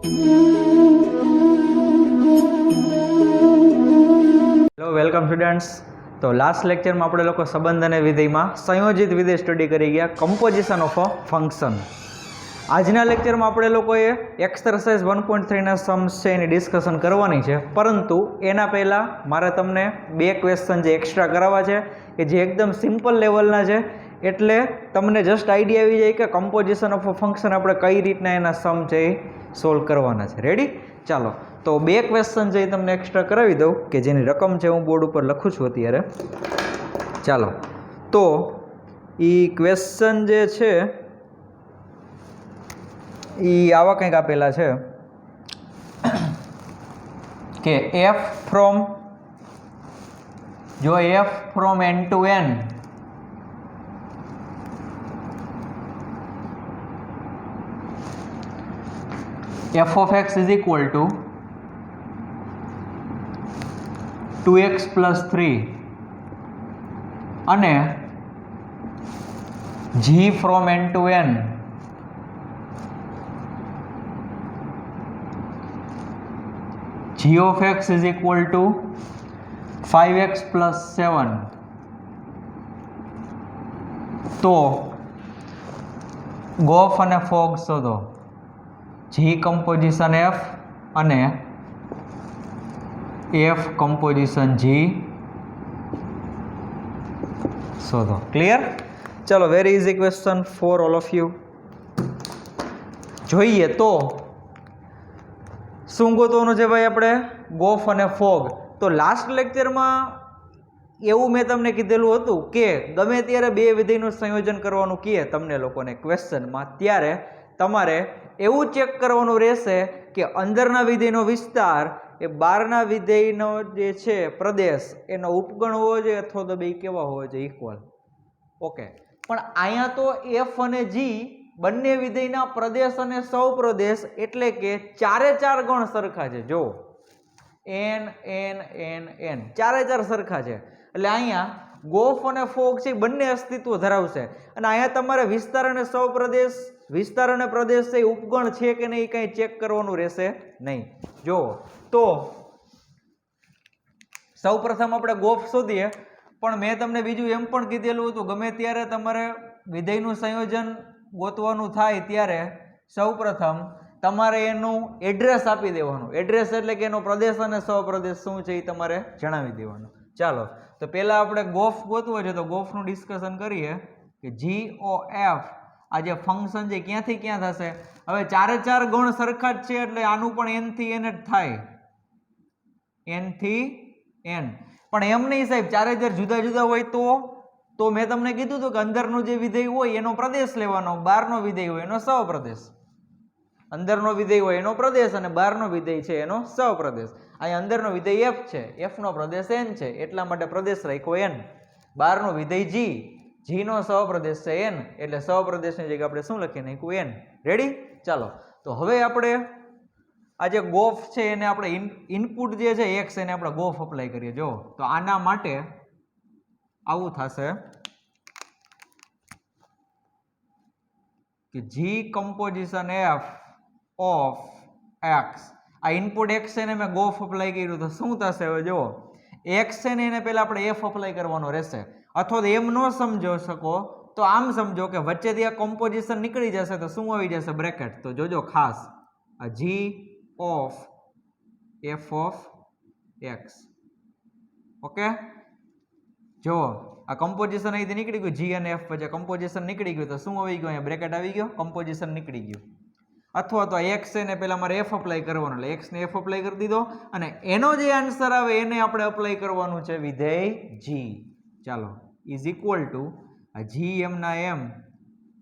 Hello welcome students. તો last લેક્ચરમાં આપણે લોકો સંબંધ અને વિધેયમાં સંયોજિત વિધેય સ્ટડી કરી ગયા, કમ્પોઝિશન ઓફ અ ફંક્શન. આજના લેક્ચરમાં આપણે લોકોએ એક્સરસાઇઝ 1.3ના સમ્સ છે એની ડિસ્કશન કરવાની છે, પરંતુ એના પહેલાં મારે તમને બે ક્વેશ્ચન જે એક્સ્ટ્રા કરાવવા છે કે જે એકદમ સિમ્પલ લેવલના છે, એટલે તમને જસ્ટ આઈડિયા આવી જાય કે કમ્પોઝિશન ઓફ અ ફંક્શન આપણે કઈ રીતના એના સમ છે એ સોલ્વ કરવાના છે. રેડી? ચાલો, તો બે ક્વેશ્ચન છે એ તમને એક્સ્ટ્રા કરાવી દઉં કે જેની રકમ છે હું બોર્ડ ઉપર લખું છું અત્યારે. ચાલો, તો એ ક્વેશ્ચન જે છે એ આવા કંઈક આપેલા છે કે f from n to n f of x is equal to 2x plus 3 અને g from n to n g of x is equal to 5x plus 7. તો ગોફ અને ફોગ શોધો. g કમ્પોઝિશન f અને f કમ્પોઝિશન g શોધો. Clear? ચલો, very easy question for all of you. જોઈએ તો શું ગોતવાનું છે ભાઈ આપણે? ગોફ અને ફોગ. તો લાસ્ટ લેક્ચરમાં એવું મેં તમને કીધેલું હતું કે ગમે ત્યારે બે વિધેયનું સંયોજન કરવાનું કહે તમને લોકોને ક્વેશ્ચનમાં, ત્યારે તમારે એવું ચેક કરવાનું રહેશે કે અંદરના વિધેયનો વિસ્તાર એ બહારના વિધેયનો જે છે પ્રદેશ એનો ઉપગણ હોવો જોઈએ અથવા તો બે કેવા હોવો જોઈએ? ઇક્વલ. ઓકે, પણ અહીંયા તો એફ અને જી બંને વિધેયના પ્રદેશ અને સૌપ્રદેશ એટલે કે ચારે ચાર ગણ સરખા છે. જો n n n n ચારે ચાર સરખા છે, એટલે અહીંયા ગોફ અને ફોગ છે બંને અસ્તિત્વ ધરાવશે. અને અહીંયા તમારે વિસ્તાર અને સૌપ્રદેશ, વિસ્તાર અને પ્રદેશ છે ઉપગણ છે કે નહીં કઈ ચેક કરવાનું રહેશે નહીં. જો તો સૌપ્રથમ આપણે ગોફ શોધીએ, પણ મેં તમને બીજું એમ પણ કીધેલું હતું ગમે ત્યારે તમારે વિધેયનું સંયોજન ગોતવાનું થાય ત્યારે સૌપ્રથમ તમારે એનું એડ્રેસ આપી દેવાનું. એડ્રેસ એટલે કે એનો પ્રદેશ અને સૌપ્રદેશ શું છે એ તમારે જણાવી દેવાનું. ચાલો, તો પહેલા આપણે ગોફ ગોતવો છે, તો ગોફનું ડિસ્કશન કરીએ કે જી ઓ એફ આ જે ફંક્શન છે ક્યાંથી ક્યાં થશે? હવે ચારે ચાર ગણ સરખા જ છે એટલે આનું પણ n થી n જ થાય. n થી n. પણ એમ નહીં સાહેબ, ચારે ચાર જુદા જુદા હોય તો મેં તમને કીધું હતું કે અંદરનું જે વિધેય હોય એનો પ્રદેશ લેવાનો, બહારનો વિધેય હોય એનો સહપ્રદેશ. અંદરનો વિધેય હોય એનો પ્રદેશ અને બહારનો વિધેય છે એનો સહપ્રદેશ. અહીંયા અંદરનો વિધેય f છે, f નો પ્રદેશ n છે એટલા માટે પ્રદેશ રાખ્યો n. બહારનો વિધેય g, g નો સહપ્રદેશ છે n એટલે સહપ્રદેશની જગ્યાએ આપણે શું લખી નાખ્યું? n. રેડી? ચાલો, તો હવે આપણે આ જે ગોફ છે એને આપણે ઇનપુટ જે છે x એને આપણે ગોફ અપ્લાય કરીએ. જો તો આના માટે આવું થશે કે g composition f of x, આ ઇનપુટ x છે ને મેં ગોફ અપ્લાય કર્યું તો શું થશે? હવે જો x છે ને એને પહેલા આપણે f અપ્લાય કરવાનો રહેશે, અથવા તો એમ ન સમજો શકો તો આમ સમજો કે વચ્ચેથી આ કમ્પોઝિશન નીકળી જશે તો શું આવી જશે? બ્રેકેટ. તો જોજો ખાસ, આ g of f of x. Okay, જો આ કમ્પોઝિશન અહીંથી નીકળી ગયું, g અને f વચ્ચે કમ્પોઝિશન નીકળી ગયું તો શું આવી ગયું? અહીંયા બ્રેકેટ આવી ગયો, કમ્પોઝિશન નીકળી ગયું. અથવા તો x છે ને પહેલા મારે f અપ્લાય કરવાનો, એટલે x ને f અપ્લાય કરી દીધો અને એનો જે આન્સર આવે એને આપણે અપ્લાય કરવાનું છે વિધેય g. ચાલો, ઇઝ ઇક્વલ ટુ આ g m ના m.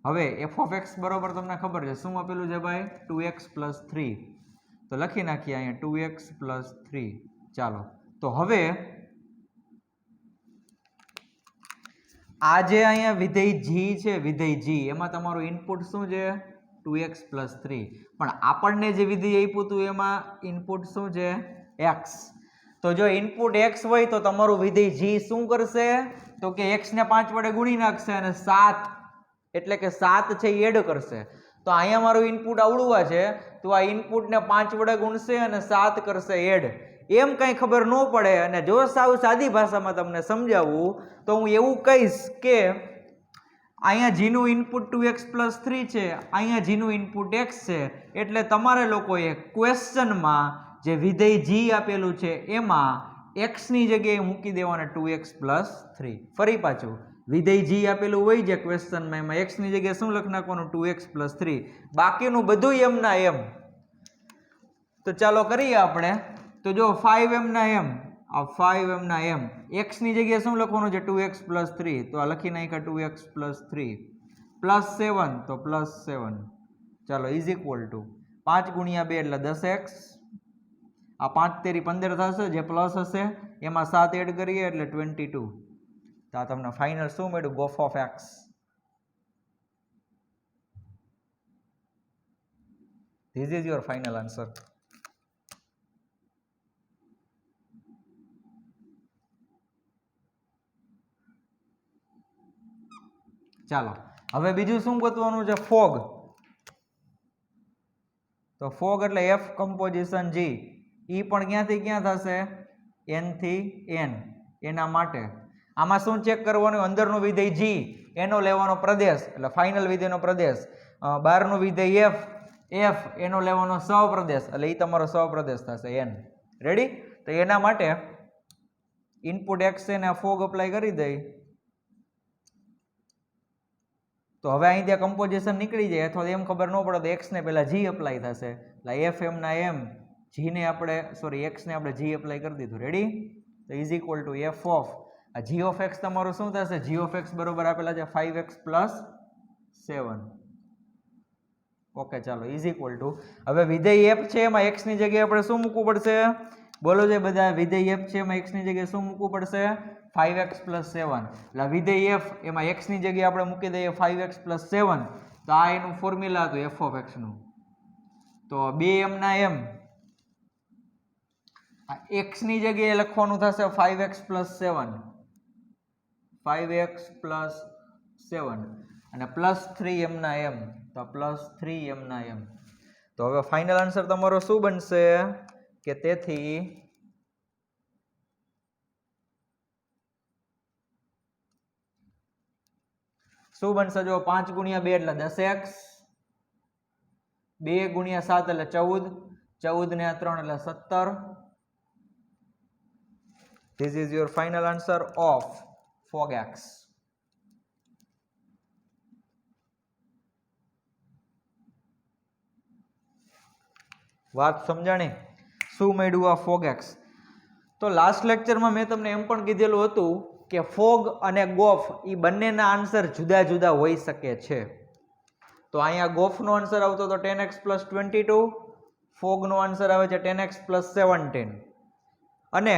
હવે f of x બરોબર તમને ખબર છે શું આપેલું છે ભાઈ? 2x plus 3. તો લખી નાખીએ અહીંયા 2x plus 3. ચાલો, તો હવે આ જે અહીંયા વિધેય g છે, વિધેય g એમાં તમારું ઇનપુટ શું છે? 2x plus 3. પણ આપણને જે વિધેય આપ્યું હતું એમાં ઇનપુટ શું છે? x. તો જો ઇનપુટ x હોય તો તમારું વિધેય g શું કરશે? તો કે x ને 5 વડે ગુણી નાખશે અને 7 એટલે કે 7 છે એ એડ કરશે. તો અહીંયા મારું ઇનપુટ આવડું છે, તો આ ઇનપુટને 5 વડે ગુણશે અને 7 કરશે એડ. એમ કંઈ ખબર ન પડે અને જો સાવ સાદી ભાષામાં તમને સમજાવું તો હું એવું કહીશ કે અહીંયા જીનું ઇનપુટ 2x+3 છે, અહીંયા જીનું ઇનપુટ x છે, એટલે તમારે લોકોએ ક્વેશ્ચનમાં જે વિધેય g આપેલું છે એમાં x ની જગ્યાએ મૂકી દેવાના 2x+3. ફરી પાછું વિધેય g આપેલું હોય જે ક્વેશ્ચનમાં એમાં x ની જગ્યાએ શું લખી નાખવાનું 2x+3. બાકીનું બધું એમ ના એમ. તો ચાલો કરીએ આપણે. તો જો 5m ના m, આ 5m ના m, x ની જગ્યાએ શું લખવાનું છે 2x+3, તો આ લખી નાખ્યા 2x+3 +7 તો +7. ચાલો ઇઝ ઇક્વલ ટુ 5 ગુણ્યા 2 એટલે 10x. આ 5 તેરી 15 થશે, જે પ્લસ હશે એમાં 7 એડ કરીએ એટલે 22. તો આ તમને ફાઇનલ શું મળ્યું? G o f of x. This is your final answer. ચાલો હવે બીજું શું ગોતવાનું છે? ફોગ. તો ફોગ એટલે f કમ્પોઝિશન g. ઈ પણ ક્યાંથી ક્યાં થશે? n થી n. એના માટે આમાં શું ચેક કરવાનું? અંદરનું વિધેય g, એનો લેવાનો પ્રદેશ એટલે ફાઇનલ વિધેયનો પ્રદેશ. બહારનું વિધેય f એનો લેવાનો સહપ્રદેશ એટલે એ તમારો સહપ્રદેશ થશે n. રેડી? તો એના માટે ઇનપુટ x ને ફોગ અપ્લાય કરી દઈ. તો હવે અહીં ત્યાં કમ્પોઝિશન નીકળી જાય અથવા એમ ખબર ન પડે તો x ને પહેલા g અપ્લાય થશે એટલે f m ના m, g ને આપણે x ને આપણે g અપ્લાય કરી દીધું. રેડી? તો is equal to f of આ g ઓફ x તમારું શું થશે? g ઓફ x બરોબર આપેલા છે 5x+7. ઓકે ચાલો ઇઝ ઇક્વલ ટુ હવે વિધેય f છે એમાં x ની જગ્યાએ આપણે શું મૂકવું પડશે? બોલો જે બધા વિધેય f છે એમાં x ની જગ્યાએ શું મૂકવું પડશે? 5x+7. એટલે વિધેય f એમાં x ની જગ્યાએ આપણે મૂકી દઈએ 5x+7. તો આ એનું ફોર્મ્યુલા હતું f ઓફ x નું. તો 2m ના m, x ની જગ્યાએ લખવાનું થશે 5x+7, 5x+7 અને +3m ના m, તો +3m ના m. તો હવે ફાઇનલ આન્સર તમારો શું બનશે? કે તેથી શું બનશે? જો 5 ગુણ્યા 2 એટલે 10x, 2 ગુણ્યા 7 એટલે 14, 14 ને 3 એટલે 17. This is your final answer of fog x. વાત સમજાણી? શું મળ્યું આ ફોગ એક્સ? તો લાસ્ટ લેક્ચરમાં મેં તમને એમ પણ કીધેલું હતું કે ફોગ અને ગોફ એ બંનેના આન્સર જુદા જુદા હોઈ શકે છે. તો અહીંયા ગોફનો આન્સર આવતો હતો 10x+22, ફોગનો આન્સર આવે છે 10x+17. અને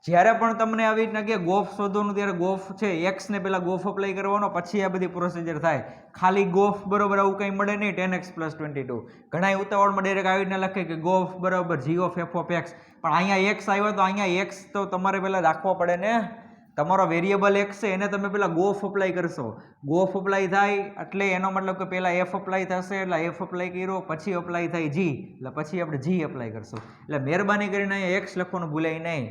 જ્યારે પણ તમને આવી રીતના કે ગોફ શોધવાનું ત્યારે ગોફ છે એક્સ ને પહેલા ગોફ અપ્લાય કરવાનો, પછી આ બધી પ્રોસિજર થાય. ખાલી ગોફ બરોબર આવું કંઈ મળે નહીં 10x+22. ઘણા ઉતાવળમાં ડાયરેક્ટ આવી રીતના લખે કે ગોફ બરાબર g of f of x, પણ અહીંયા x આવ્યો તો અહીંયા x તો તમારે પહેલા રાખવો પડે ને. તમારો વેરિયેબલ x છે એને તમે પહેલા ગોફ અપ્લાય કરશો. ગોફ અપ્લાય થાય એટલે એનો મતલબ કે પહેલા f અપ્લાય થશે, એટલે f અપ્લાય કર્યો પછી અપ્લાય થાય g, એટલે પછી આપણે g અપ્લાય કરશું. એટલે મહેરબાની કરીને અહીંયા x લખવાનું ભૂલાય નહીં.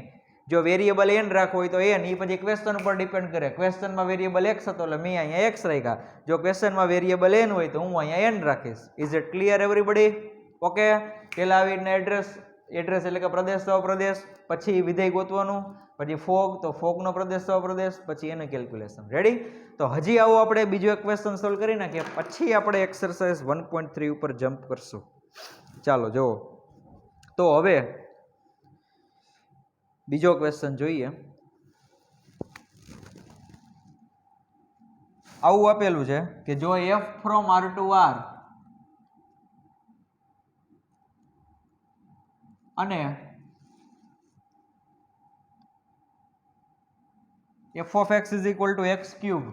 જો વેરિયેબલ n રાખવો હોય તો n, એ પછી ક્વેશ્ચન ઉપર ડિપેન્ડ કરે. ક્વેશ્ચનમાં વેરિયેબલ x હતો એટલે મેં અહીંયા x રાખ્યા. જો ક્વેશ્ચનમાં વેરિયેબલ n હોય તો હું અહીંયા n રાખીશ. Is it clear everybody? Okay. પહેલા આવી રીતના એડ્રેસ એટલે કે પ્રદેશ સહપ્રદેશ, પછી વિધેય ગોતવાનું, પછી ફોગ તો ફોગનો પ્રદેશ સહપ્રદેશ, પછી એનું કેલ્ક્યુલેશન. રેડી? તો હજી આવો આપણે બીજો એક ક્વેશ્ચન સોલ્વ કરી નાખીએ, પછી આપણે એક્સરસાઇઝ 1.3 ઉપર જમ્પ કરશું. ચાલો જુઓ. તો હવે બીજો ક્વેશ્ચન જોઈએ. આવું આપેલું છે કે જો f from r to r અને f of x is equal to x cube,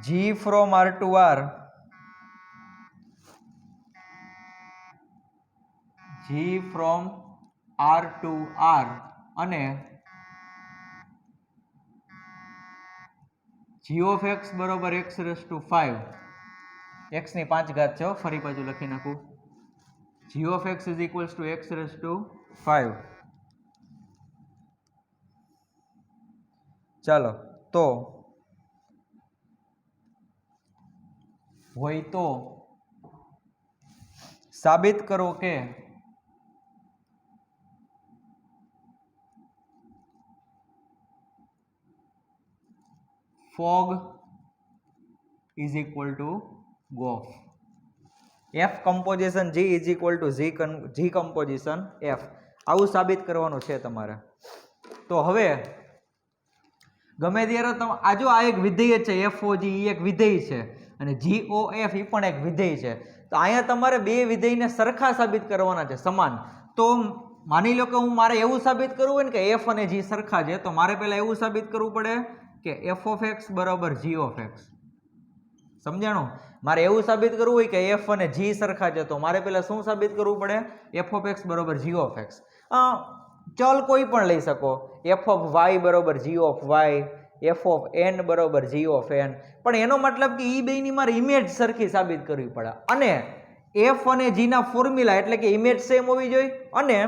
g from r to r, g from r to r અને g જી ઓફ એક્સ બરોબર એક્સ રેસ ટુ 5 એક્સ ની 5 ઘાત છે ફરી પાછું લખી નાખું g of x is equals to x raise to 5 ચાલો તો હોય તો સાબિત કરો કે f o g is equal to GOF. F composition G is equal to G composition F. આવું સાબિત કરવાનું છે તમારે. તો હવે ગમે ત્યારે આ જો આ એક વિધેય છે FOG એ એક વિધેય છે અને GOF એ પણ એક વિધેય છે. તો અહીંયા તમારે બે વિધેયને સરખા સાબિત કરવાના છે સમાન. તો માની લો કે હું મારે એવું સાબિત કરવું હોય ને કે F અને G સરખા છે તો મારે પહેલા એવું સાબિત કરવું પડે કે f of x બરાબર g of x. સમજાણું? મારે એવું સાબિત કરવું હોય કે f અને g સરખા છે તો મારે પહેલા શું સાબિત કરવું પડે f of x બરાબર g of x. ચલ કોઈ પણ લઈ શકો f of y બરાબર g of y, f of n બરાબર g of n, પણ એનો મતલબ કે એ બેની મારે ઇમેજ સરખી સાબિત કરવી પડે અને f અને g ના ફોર્મ્યુલા એટલે કે ઇમેજ સેમ હોવી જોઈએ અને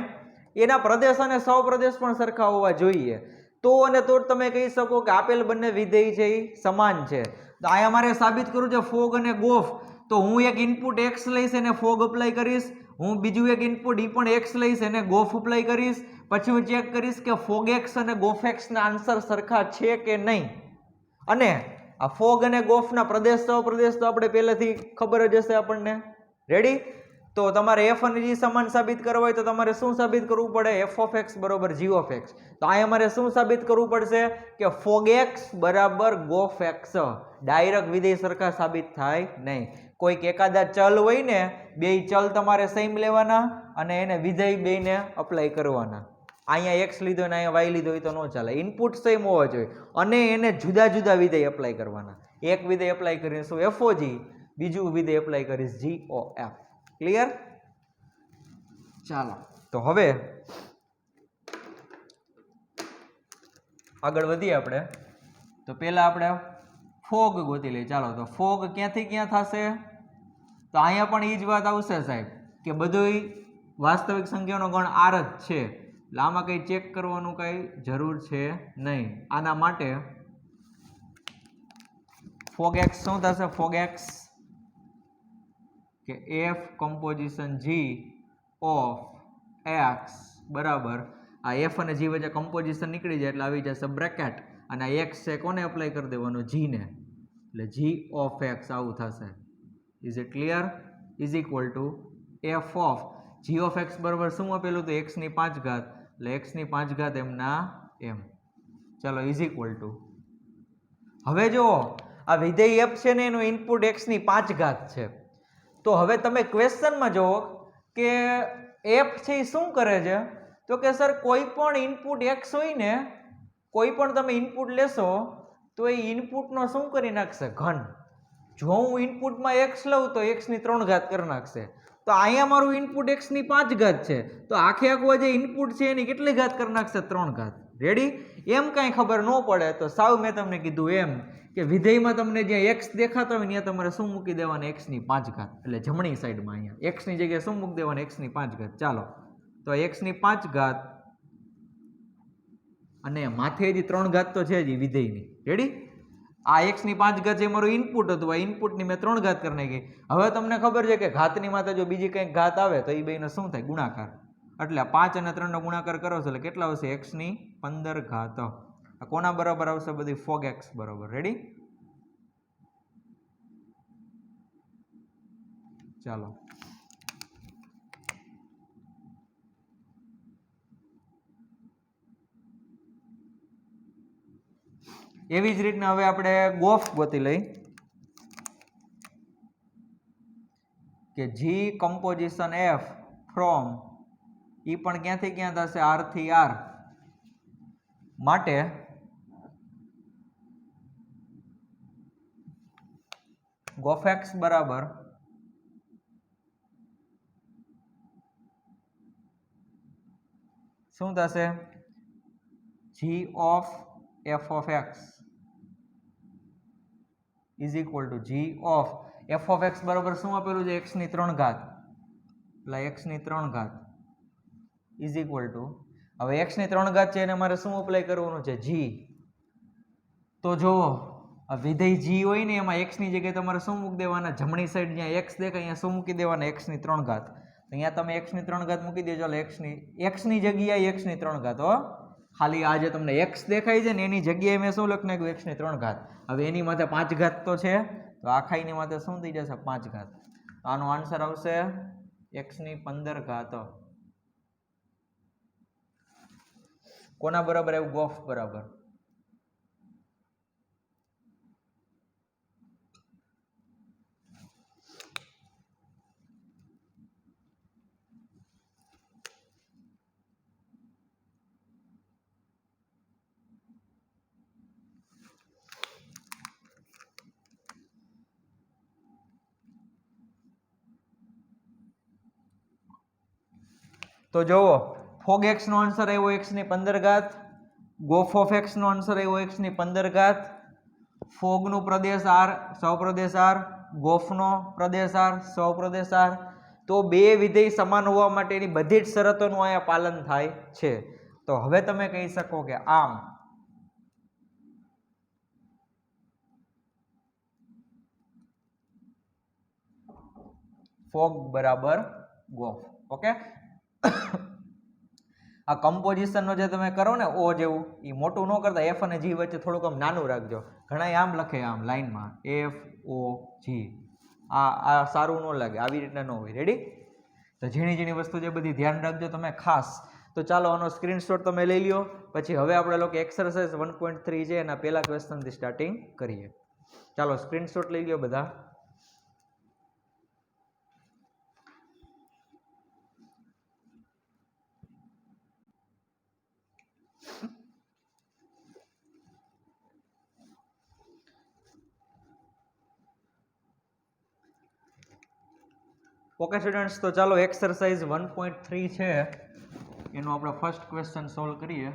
એના પ્રદેશ અને સહપ્રદેશ પણ સરખા હોવા જોઈએ. તો અને તો તમે કહી શકો કે આપેલ બંને વિધેય છે એ સમાન છે. તો અહીંયા મારે સાબિત કરવું છે ફોગ અને ગોફ. તો હું એક ઇનપુટ x લઈશ એને ફોગ અપ્લાય કરીશ, હું બીજું એક ઇનપુટ ઈ પણ x લઈશ એને ગોફ અપ્લાય કરીશ, પછી હું ચેક કરીશ કે ફોગ x અને ગોફ x ના આન્સર સરખા છે કે નહીં. અને આ ફોગ અને ગોફ ના પ્રદેશ સહપ્રદેશ તો આપણે પહેલેથી ખબર જ હશે આપણને. રેડી? તો તમારે f અને g સમાન સાબિત કરવા હોય તો તમારે શું સાબિત કરવું પડે f of x બરાબર g of x. તો અહીંયા મારે શું સાબિત કરવું પડશે કે fog x બરાબર gof x. ડાયરેક્ટ વિધેય સરખા સાબિત થાય નહીં. કોઈક એકાદા ચલ હોય ને બેય ચલ તમારે સેમ લેવાના અને એને વિધેય બેયને અપ્લાય કરવાના. અહીંયા x લીધો ને અહીંયા y લીધો હોય તો ન ચાલે. ઇનપુટ સેમ હોવા જોઈએ અને એને જુદા જુદા વિધેય અપ્લાય કરવાના. એક વિધેય અપ્લાય કરીશું FOG, બીજું વિધેય અપ્લાય કરીશ GOF. ક્લિયર? ચાલો તો હવે આગળ વધીએ આપણે. તો પહેલા આપણે ફોગ ગોતી લઈએ. ચાલો તો ફોગ ક્યાંથી ક્યાં થશે? તો અહીંયા પણ એ જ વાત આવશે સાહેબ કે બધું વાસ્તવિક સંખ્યાનો ગણ r જ છે એટલે આમાં કંઈ ચેક કરવાનું કંઈ જરૂર છે નહીં. આના માટે ફોગ x શું થશે? ફોગ x કે f composition g of x બરાબર આ f અને g વચ્ચે કમ્પોઝિશન નીકળી જાય એટલે આવી જશે બ્રેકેટ અને આ x છે કોને અપ્લાય કરી દેવાનો? g ને. એટલે g of x આવું થશે. Is it clear? Is equal to f of g of x બરાબર શું આપેલું તો x ની 5 ઘાત એટલે x ની 5 ઘાત એમના એમ. ચાલો ઇઝ ઇક્વલ ટુ હવે જો આ વિધેય f છે ને એનું ઇનપુટ x ની 5 ઘાત છે. તો હવે તમે ક્વેશ્ચનમાં જુઓ કે f છે એ શું કરે છે તો કે સર કોઈ પણ ઇનપુટ x હોય ને કોઈ પણ તમે ઇનપુટ લેશો તો એ ઇનપુટનો શું કરી નાખશે? ઘન. જો હું ઇનપુટમાં x લઉં તો x ની 3 ઘાત કરી નાખશે. તો અહીંયા મારું ઇનપુટ x ની 5 ઘાત છે તો આખે આખું જે ઇનપુટ છે એની કેટલી ઘાત કરી નાખશે? 3 ઘાત. રેડી? એમ કાંઈ ખબર ન પડે તો સાવ મેં તમને કીધું એમ કે વિધેયમાં તમને જ્યાં x દેખાતો હોય ત્યાં તમારે શું મૂકી દેવાનું? x ની 5 ઘાત. એટલે જમણી સાઈડમાં અહીંયા x ની જગ્યાએ શું મૂકી દેવાનું? x ની 5 ઘાત. ચાલો તો x ની 5 ઘાત અને માથે હજી 3 ઘાત તો છે જ વિધેયની. રેડી? આ x ની 5 ઘાત જે મારું ઇનપુટ હતું આ ઇનપુટની મેં 3 ઘાત કરી નાખી. હવે તમને ખબર છે કે ઘાતની માથે જો બીજી કંઈક ઘાત આવે તો એ બેનો શું થાય? ગુણાકાર. એટલે 5 અને 3 નો ગુણાકાર કરો છો એટલે કેટલા આવશે? x ની 15 ઘાત. આ કોના બરાબર આવશે? બધી ફોગ x બરાબર. રેડી? ચાલો એવી જ રીતના હવે આપણે ગોફ ગોતી લઈ કે g કમ્પોઝિશન f ફ્રોમ ઈ પણ ક્યાંથી ક્યાં થશે? r થી r. માટે ગોફ x બરાબર શું થશે? g of f of x is equal to g of f of x બરાબર શું આપેલું છે એક્સની 3 ઘાત એટલે એક્સની 3 ઘાત ઇઝ ઇક્વલ ટુ હવે એક્સની 3 ઘાત છે એને મારે શું અપ્લાય કરવાનું છે જી તો જો આ વિધેય જી હોય ને એમાં એક્સની જગ્યાએ તમારે શું મૂકી દેવાના જમણી સાઈડ જ્યાં એક્સ દેખાય અહીંયા શું મૂકી દેવાના એક્સની 3 ઘાત અહીંયા તમે એક્સની 3 ઘાત મૂકી દેજો એટલે એક્સની જગ્યાએ એક્સની 3 ઘાત હો ખાલી આ જે તમને એક્સ દેખાય છે ને એની જગ્યાએ મેં શું લખી નાખ્યું એક્સની 3 ઘાત હવે એની માથે 5 ઘાત તો છે તો આખાઈની માથે શું થઈ જશે 5 ઘાત આનો આન્સર આવશે એક્સની 15 ઘાત કોના બરાબર એવું ગોફ બરાબર તો જોવો ફોગ એક્સ નો આન્સર આવ્યો એક્સની 15 ઘાત ગોફ ઓફ એક્સ નો આન્સર આવ્યો એક્સની 15 ઘાત ફોગ નું પ્રદેશ આર સહપ્રદેશ આર ગોફ નો પ્રદેશ આર સહપ્રદેશ આર તો બે વિધેય સમાન હોવા માટેની બધી જ શરતોનું અહીંયા પાલન થાય છે તો હવે તમે કહી શકો કે આમ ફોગ બરાબર ગોફ ઓકે આ કમ્પોઝિશન નો જે તમે કરો ને ઓ જેવું એ મોટું ન કરતા એફ અને જી વચ્ચે થોડુંક આમ નાનું રાખજો ઘણા આમ લખે આમ લાઈનમાં એફ ઓ જી આ સારું ન લાગે આવી રીતના ન હોય રેડી તો ઝીણી ઝીણી વસ્તુ જે બધી ધ્યાન રાખજો તમે ખાસ તો ચાલો આનો સ્ક્રીનશોટ તમે લઈ લ્યો પછી હવે આપણે લોકો એક્સરસાઇઝ 1.3 છે એના પહેલા ક્વેશ્ચનથી સ્ટાર્ટિંગ કરીએ ચાલો સ્ક્રીનશોટ લઈ લ્યો બધા ઓકે સ્ટુડન્ટ્સ તો ચાલો એક્સરસાઇઝ 1.3 છે એનો આપણે ફર્સ્ટ ક્વેશ્ચન સોલ્વ કરીએ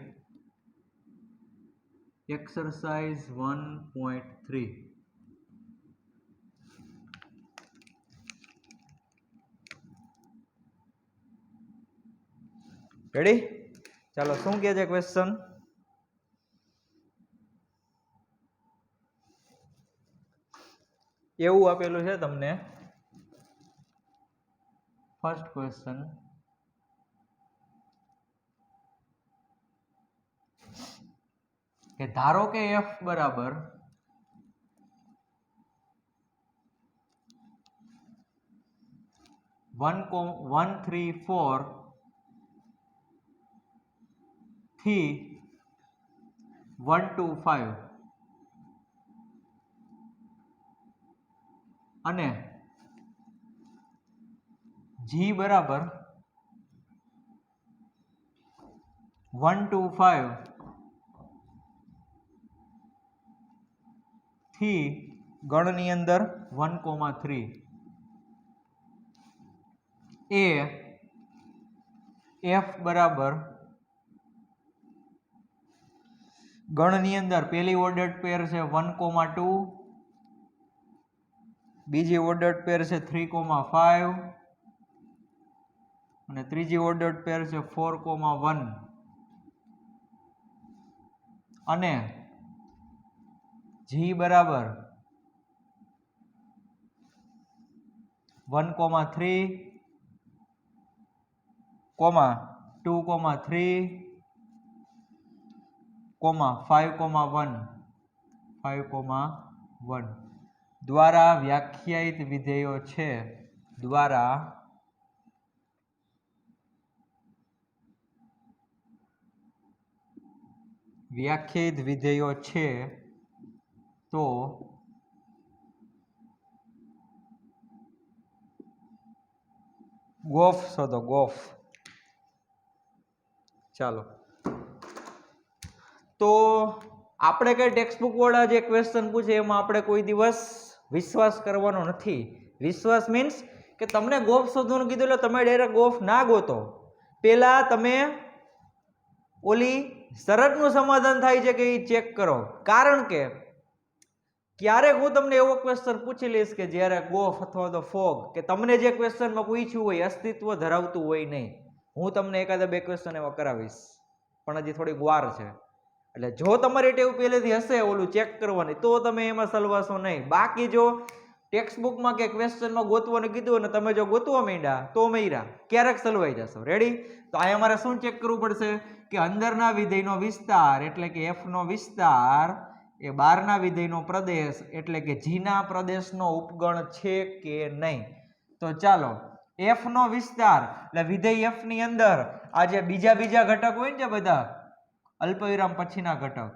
એક્સરસાઇઝ 1.3 રેડી ચાલો શું કહે છે ક્વેશ્ચન એવું આપેલું છે તમને ફર્સ્ટ ક્વેશ્ચન કે ધારો કે f બરાબર 1.134 થી 125 અને g બરાબર 125 થી ગણની અંદર 1,3 એ f બરાબર ગણની અંદર પહેલી ઓર્ડર્ડ પેર છે 1,2 બીજી ઓર્ડર્ડ પેર છે 3,5 અને ત્રીજી ઓર્ડર્ડ પેર છે 4,1 અને g બરાબર 1,3 2,3 5,1 દ્વારા વ્યાખ્યાયિત વિધેયો છે દ્વારા વ્યાખ્યાયિત વિધેયો છે તો ગોફ શોધો ગોફ ચાલો તો આપણે કઈ ટેક્સ્ટબુક વાળા જે ક્વેશ્ચન પૂછે એમાં આપણે કોઈ દિવસ વિશ્વાસ કરવાનો નથી વિશ્વાસ મીન્સ કે તમને ગોફ શોધવાનું કીધું એટલે તમે ડાયરેક્ટ ગોફ ના ગોતો પહેલા તમે ઓલી શરતનું સમાધાન થાય છે કે એ ચેક કરો કારણ કે ક્યારેક હું તમને એવો ક્વેશ્ચન પૂછી લઈશ કે જ્યારે ગોફ અથવા તો ફોગ કે તમને જે ક્વેશ્ચનમાં પૂછ્યું હોય અસ્તિત્વ ધરાવતું હોય નહીં, હું તમને એકાદા બે ક્વેશ્ચન એવા કરાવીશ, પણ હજી થોડીક વાર છે. એટલે જો તમારી ટેવ પહેલેથી હશે ઓલું ચેક કરવાની તો તમે એમાં સલવાશો નહીં. બાકી જો ટેક્સ્ટબુકમાં કે ક્વેશ્ચનમાં ગોતવાનું કીધું અને તમે જો ગોતવા માંડ્યા તો મૈરા ક્યારેક સલવાઈ જશો. રેડી? તો અહીંયા મારે શું ચેક કરવું પડશે કે અંદરના વિધેયનો વિસ્તાર એટલે કે f નો વિસ્તાર એ બહારના વિધેયનો પ્રદેશ એટલે કે g ના પ્રદેશનો ઉપગણ છે કે નહીં. તો ચાલો f નો વિસ્તાર એટલે વિધેય f ની અંદર આ જે બીજા ઘટક હોય ને, જે બધા અલ્પવિરામ પછીના ઘટક,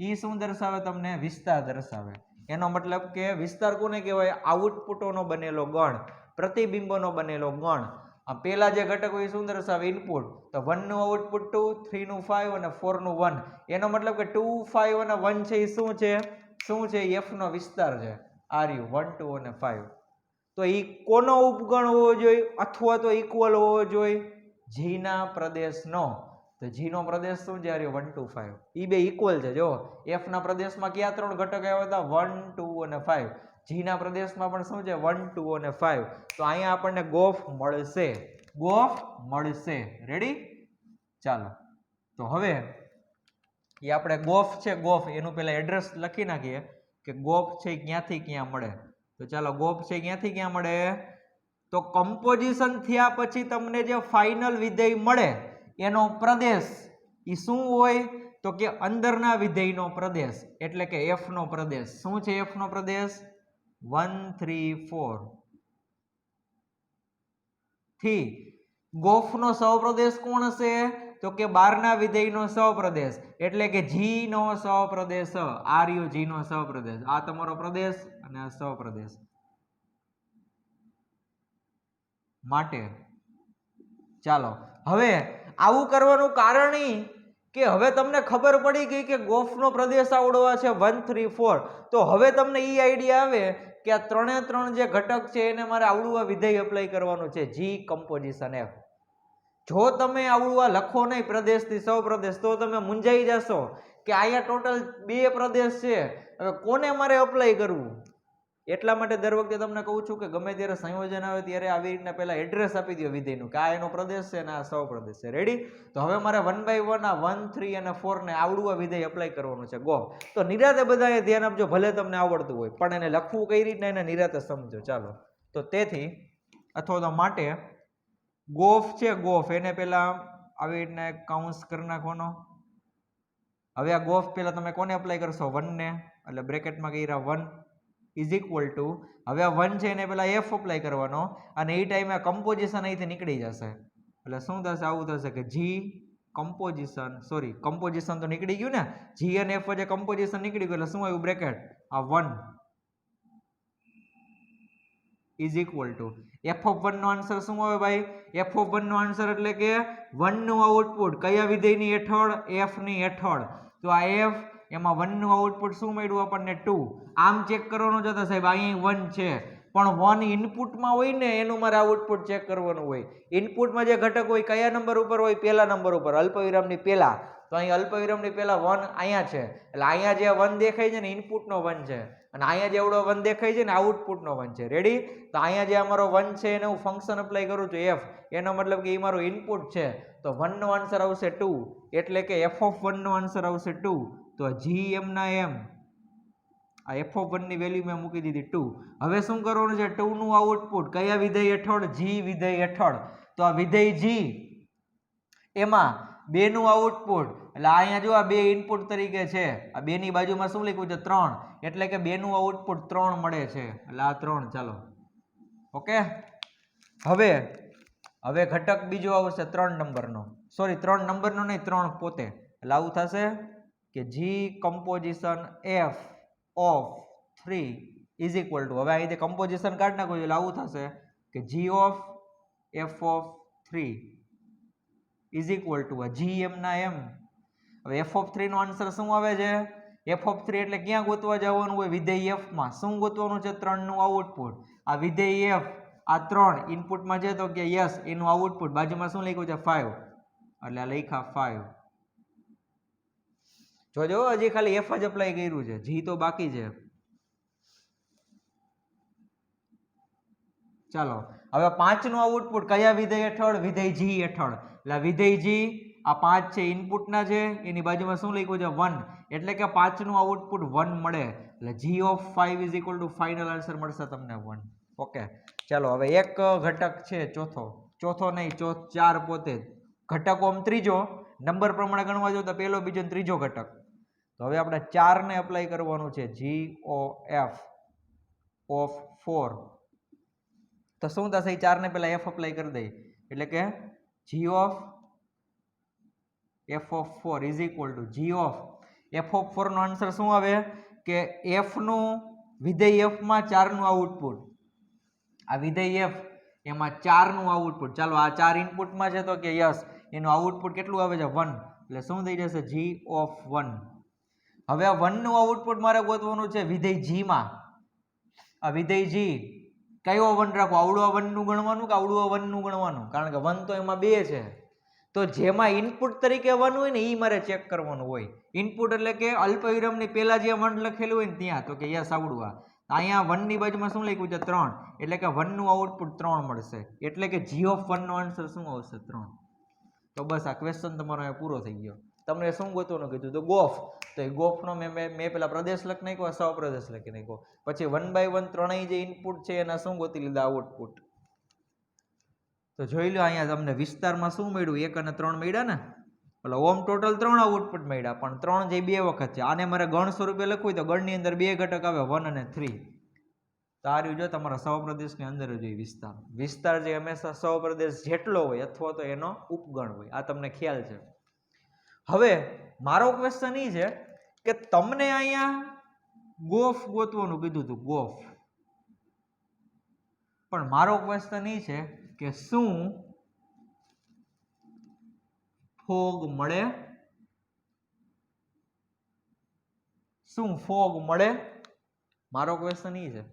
ઈ શું દર્શાવે? તમને વિસ્તાર દર્શાવે. એનો મતલબ કે વિસ્તાર કોને કહેવાય? આઉટપુટોનો બનેલો ગણ, પ્રતિબિંબોનો બનેલો ગણ. આ પેલા જે ઘટક હોય શું દર્શાવે? ઇનપુટ. તો 1 નું આઉટપુટ 2, 3 નું 5 અને 4 નું 1. એનો મતલબ કે 2, 5 અને 1 છે એ શું છે? શું છે? f નો વિસ્તાર છે. આ રહ્યું 1, 2 અને 5. તો ઈ કોનો ઉપગણ હોવો જોઈએ અથવા તો ઇક્વલ હોવો જોઈએ? g ના પ્રદેશનો. તો g નો પ્રદેશ શું છે? 1, 2, 5. ઈ બે ઇક્વલ છે. જો f ના પ્રદેશમાં કયા ત્રણ ઘટક આવ્યા હતા? 1, 2 અને 5. g ના પ્રદેશમાં પણ શું છે? 1, 2 અને 5. તો અહીંયા આપણને ગોફ મળશે. ગોફ મળશે. રેડી? ચાલો તો હવે એ આપણે ગોફ છે, ગોફ એનું પેલા એડ્રેસ લખી નાખીએ કે ગોફ છે ક્યાંથી ક્યાં મળે. તો ચાલો ગોફ છે ક્યાંથી ક્યાં મળે? તો કમ્પોઝિશન થયા પછી તમને જે ફાઇનલ વિધેય મળે એનો પ્રદેશ એ શું હોય? તો કે અંદરના વિધેયનો પ્રદેશ એટલે કે f નો પ્રદેશ. શું છે f નો પ્રદેશ? 1, 3, 4 થી ગોફનો સહપ્રદેશ કોણ હશે? તો કે બહારના વિધેયનો સહપ્રદેશ એટલે કે g નો સહપ્રદેશ. આ રહ્યો g નો સહપ્રદેશ. આ તમારો પ્રદેશ અને આ સહપ્રદેશ. માટે ચાલો હવે આવું કરવાનું કારણ ઈ કે હવે તમને ખબર પડી ગઈ કે ગોફનો પ્રદેશ આવડવા છે 1, 3, 4. તો હવે તમને ઈ આઈડિયા આવે કે આ ત્રણ જે ઘટક છે એને મારે આવડવા વિધેય એપ્લાય કરવાનું છે, g કમ્પોઝિશન f. જો તમે આવડવા લખો નહીં પ્રદેશથી સહપ્રદેશ તો તમે મૂંઝાઈ જશો કે અહીંયા ટોટલ 2 પ્રદેશ છે, હવે કોને મારે અપ્લાય કરવું? એટલા માટે દર વખતે તમને કહું છું કે ગમે ત્યારે સંયોજન આવે ત્યારે આવી રીતના પહેલા એડ્રેસ આપી દો વિધેયનું કે આ એનો પ્રદેશ છે અને આ સહપ્રદેશ છે. રેડી? તો હવે મારે 1 by 1 આ 1, 3 અને 4 ને આવડવા વિધેય એપ્લાય કરવાનું છે ગોફ. તો નિરાતે બધાએ ધ્યાન આપજો, ભલે તમને આવડતું હોય પણ એને લખવું કઈ રીતના એને નિરાતે સમજો. ચાલો તો તેથી અથવા તો માટે ગોફ છે, ગોફ એને પેલા આવી રીતના એક કાઉન્સ કરી નાખવાનો. હવે આ ગોફ પેલા તમે કોને અપ્લાય કરશો? 1 ને, એટલે બ્રેકેટમાં કર્યા 1 ઇઝ ઇક્વલ ટુ, હવે આ 1 છે એને પેલા f અપ્લાય કરવાનો અને એ ટાઈમે કમ્પોઝિશન અહીંથી નીકળી જશે. એટલે શું થશે? આવું થશે કે g કમ્પોઝિશન, સોરી કમ્પોઝિશન તો નીકળી ગયું ને, g અને f વચ્ચે કમ્પોઝિશન નીકળી ગયું એટલે શું આવ્યું? બ્રેકેટ આ 1 is equal to f of 1 નો આન્સર શું આવે ભાઈ? f of 1 નો આન્સર એટલે કે 1 નું આઉટપુટ કયા વિધેયની હેઠળ? f ની હેઠળ. તો આ f એમાં 1 નું આઉટપુટ શું મળ્યું આપણને? 2. આમ ચેક કરવાનું છે તો સાહેબ અહીં 1 છે પણ 1 ઇનપુટમાં હોય ને એનું મારે આઉટપુટ ચેક કરવાનું હોય. ઇનપુટમાં જે ઘટક હોય કયા નંબર ઉપર હોય? પહેલા નંબર ઉપર, અલ્પવિરામની પહેલા. તો અહીં અલ્પવિરામની પહેલા 1 અહીંયા છે એટલે અહીંયા જે 1 દેખાય છે ને ઇનપુટનો 1 છે અને અહીંયા જે એવડો 1 દેખાય છે ને આઉટપુટનો 1 છે. રેડી? તો અહીંયા જે અમારો 1 છે એને હું ફંક્શન અપ્લાય કરું છું f, એનો મતલબ કે એ મારું ઇનપુટ છે. તો 1 નો આન્સર આવશે 2 એટલે કે f of 1 નો આન્સર આવશે 2. તો g m ના m આ f of 1 ની વેલ્યુ મેં મૂકી દીધી 2. હવે શું કરવાનું છે? 2 નું આઉટપુટ કયા વિધેય હેઠળ? g વિધેય હેઠળ. તો આ વિધેય g એમાં 2 નું આઉટપુટ એટલે અહીંયા જો આ 2 ઇનપુટ તરીકે છે, આ 2 ની બાજુમાં શું લખ્યું છે? 3 એટલે કે 2 નું આઉટપુટ 3 મળે છે એટલે આ 3. ચાલો ઓકે. હવે ઘટક બીજો આવશે 3 નંબરનો, સોરી 3 નંબરનો નહીં 3 પોતે. એટલે આવું થશે કે g composition f of 3 is equal two, હવે અહીંથી કમ્પોઝિશન કાઢી નાખો એટલે આવું થશે કે g of f of 3 is equal two g m ના m. હવે f of 3 નો આન્સર શું આવે છે? f of 3 એટલે ક્યાં ગોતવા જવાનું હોય? વિધેય f માં. શું ગોતવાનું છે? 3 નું આઉટપુટ. આ વિધેય f આ 3 ઇનપુટમાં છે તો કે યસ એનું આઉટપુટ બાજુમાં શું લખ્યું છે? 5 એટલે આ લખ્યા 5. જોજો હજી ખાલી f જ અપ્લાય કર્યું છે, g તો બાકી છે. ચાલો હવે 5 નું આઉટપુટ કયા વિધેય હેઠળ? વિધેય જી હેઠળ. એટલે વિધેય જી આ 5 છે ઇનપુટના છે, એની બાજુમાં શું લખ્યું છે? 1. એટલે કે 5 નું આઉટપુટ 1 મળે. એટલે g of 5 is equal to final answer મળશે તમને 1. ઓકે, ચાલો હવે એક ઘટક છે ચોથો નહીં, 4 પોતે જ ઘટકો ત્રીજો નંબર પ્રમાણે ગણવા જાવ તો પહેલો, બીજો ને ત્રીજો ઘટક. તો હવે આપણે 4 ને અપ્લાય કરવાનું છે. જી ઓ એફ ઓફ 4. તો શું થશે? 4 ને પહેલા એફ અપ્લાય કરી દઈએ. એટલે કે g of f of 4 is equal to g of f of 4 નો આન્સર શું આવે? કે એફ નું વિધેય એફ માં 4 નું આઉટપુટ, આ વિધેય એફ એમાં 4 નું આઉટપુટ. ચાલો આ 4 ઇનપુટમાં છે તો કે યસ, એનું આઉટપુટ કેટલું આવે છે? 1. એટલે શું થઈ જશે? G of 1. હવે આ 1 નું આઉટપુટ મારે ગોતવાનું છે વિધેય જી માં. આ વિધેય જી કયો 1 રાખો? આવડું આ 1 નું ગણવાનું કે આવડું આ 1 નું ગણવાનું? કારણ કે 1 તો એમાં 2 છે. તો જેમાં ઇનપુટ તરીકે 1 હોય ને એ મારે ચેક કરવાનું હોય. ઇનપુટ એટલે કે અલ્પવિરામની પહેલા જે 1 લખેલું હોય ને ત્યાં, તો કે યસ આવડું આ. અહીંયા 1 ની બાજુમાં શું લખ્યું છે? 3. એટલે કે 1 નું આઉટપુટ 3 મળશે. એટલે કે જી ઓફ 1 નો આન્સર શું આવશે? 3. તો બસ આ ક્વેશ્ચન તમારો અહીંયા પૂરો થઈ ગયો. તમને શું ગોતવાનું કીધું? તો ગોફ. તો એ ગોફનો મેં પેલા પ્રદેશ લખી નાખ્યો, સહપ્રદેશ લખી નાખ્યો. પછી 1 બાય 1 ત્રણેય જે ઇનપુટ છે એના શું ગોતી લીધા? આઉટપુટ. તો જોઈ લો અહીંયા તમને વિસ્તારમાં શું મળ્યું? 1 અને 3 મળ્યા ને. એટલે ઓમ ટોટલ 3 આઉટપુટ મળ્યા, પણ 3 જે 2 વખત છે. આને મારે ગણ સ્વરૂપે લખવું હોય તો ગણની અંદર 2 ઘટક આવે, 1 અને 3. તો આ રહ્યું જો તમારા સહપ્રદેશની અંદર જ હોય વિસ્તાર. વિસ્તાર જે હંમેશા સહપ્રદેશ જેટલો હોય અથવા તો એનો ઉપગણ હોય, આ તમને ખ્યાલ છે. હવે મારો ક્વેશ્ચન એ છે કે તમને અહીંયા ગોફ ગોતવાનું કીધું હતું, ગોફ. પણ મારો ક્વેશ્ચન એ છે કે શું ફોગ મળે? શું ફોગ મળે? મારો ક્વેશ્ચન એ છે.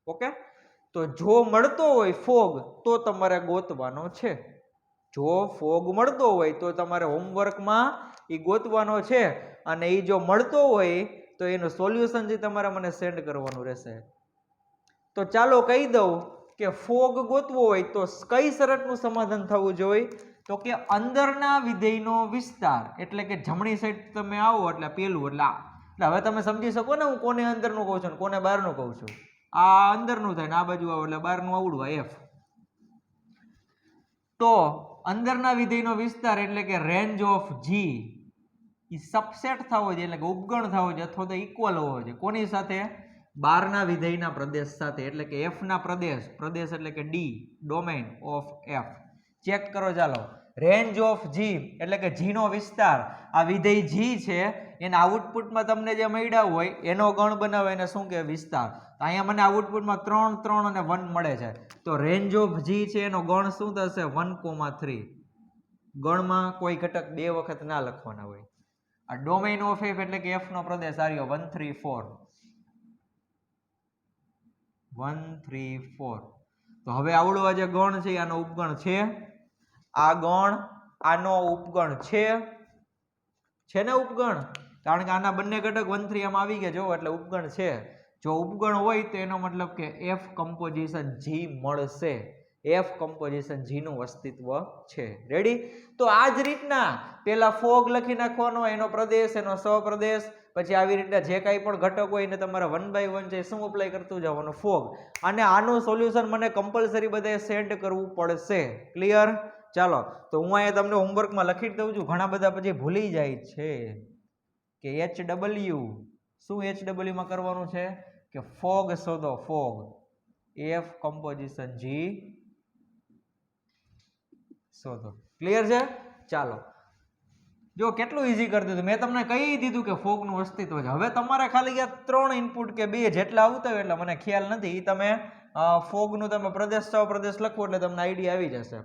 ઓકે, તો જો મળતો હોય ફોગ તો તમારે ગોતવાનો છે. જો ફોગ મળતો હોય તો તમારે હોમવર્કમાં એ ગોતવાનો છે. અને એ જો મળતો હોય તો એનું સોલ્યુશન જે તમારે મને સેન્ડ કરવાનું રહેશે. તો ચાલો કહી દઉં કે ફોગ ગોતવો હોય તો કઈ શરતનું સમાધાન થવું જોઈએ? તો કે અંદરના વિધેયનો વિસ્તાર. એટલે કે જમણી સાઈડ તમે આવો એટલે પેલું, એટલે હવે તમે સમજી શકો ને હું કોને અંદરનું કહું છું કોને બહારનું કહું છું. આ અંદરનું થાય ને આ બાજુ આવો એટલે બહારનું આવડું એફ. તો અંદરના વિધેયનો વિસ્તાર એટલે કે રેન્જ ઓફ જી એ સબસેટ થવો જોઈએ, એટલે કે ઉપગણ થવો જોઈએ અથવા તો ઇક્વલ હોવો જોઈએ. કોની સાથે? બહારના વિધેયના પ્રદેશ સાથે. એટલે કે એફ ના પ્રદેશ એટલે કે D, domain of F. Check કરો ચાલો. રેન્જ ઓફ જી એટલે કે જી નો વિસ્તાર. આ વિધેય જી છે એના આઉટપુટમાં તમને જે મળ્યા હોય એનો ગણ બનાવે એને શું કહેવાય? વિસ્તાર. અહીંયા મને આઉટપુટમાં 3, 3 અને 1 મળે છે. તો રેન્જ ઓફ જી છે એનો ગણ શું થશે? 1,3. ગણમાં કોઈ ઘટક 2 વખત ના લખવાના હોય. આ ડોમેઇન ઓફ એફ એટલે કે એફ નો પ્રદેશ આવ્યો 1, 3, 4. 1, 3, 4. તો હવે આવડો આ જે ગણ છે આનો ઉપગણ છે. આ ગણ આનો ઉપગણ છે ને ઉપગણ? કારણ કે આના બંને ઘટક 1, 3 આમાં આવી ગયા જો, એટલે ઉપગણ છે. જો ઉપગણ હોય તો એનો મતલબ કે એફ કમ્પોઝિશન જી મળશે. એફ કમ્પોઝિશન જી નું અસ્તિત્વ છે. રેડી? તો આ જ રીતના પેલા ફોગ લખી નાખવાનો, એનો પ્રદેશ, એનો સહપ્રદેશ, પછી આવી રીતના જે કાંઈ પણ ઘટક હોય એને તમારે 1 બાય 1 છે શું અપ્લાય કરતું જવાનું? ફોગ. અને આનું સોલ્યુશન મને કમ્પલસરી બધાએ સેન્ડ કરવું પડશે. ક્લિયર? ચાલો તો હું અહીંયા તમને હોમવર્કમાં લખી દઉં છું. ઘણા બધા પછી ભૂલી જાય છે કે HW. શું HW માં કરવાનું છે? કે ફોગ શોધો. ફોગ એફ કમ્પોઝિશન જી શોધો. ક્લિયર છે? ચાલો જો કેટલું ઈઝી કરી દીધું. મેં તમને કહી દીધું કે ફોગનું અસ્તિત્વ છે. હવે તમારે ખાલી આ 3 ઇનપુટ કે 2 જેટલા આવતા હોય એટલે મને ખ્યાલ નથી, એ તમે ફોગનું તમે પ્રદેશ સહપ્રદેશ લખો એટલે તમને આઈડિયા આવી જશે.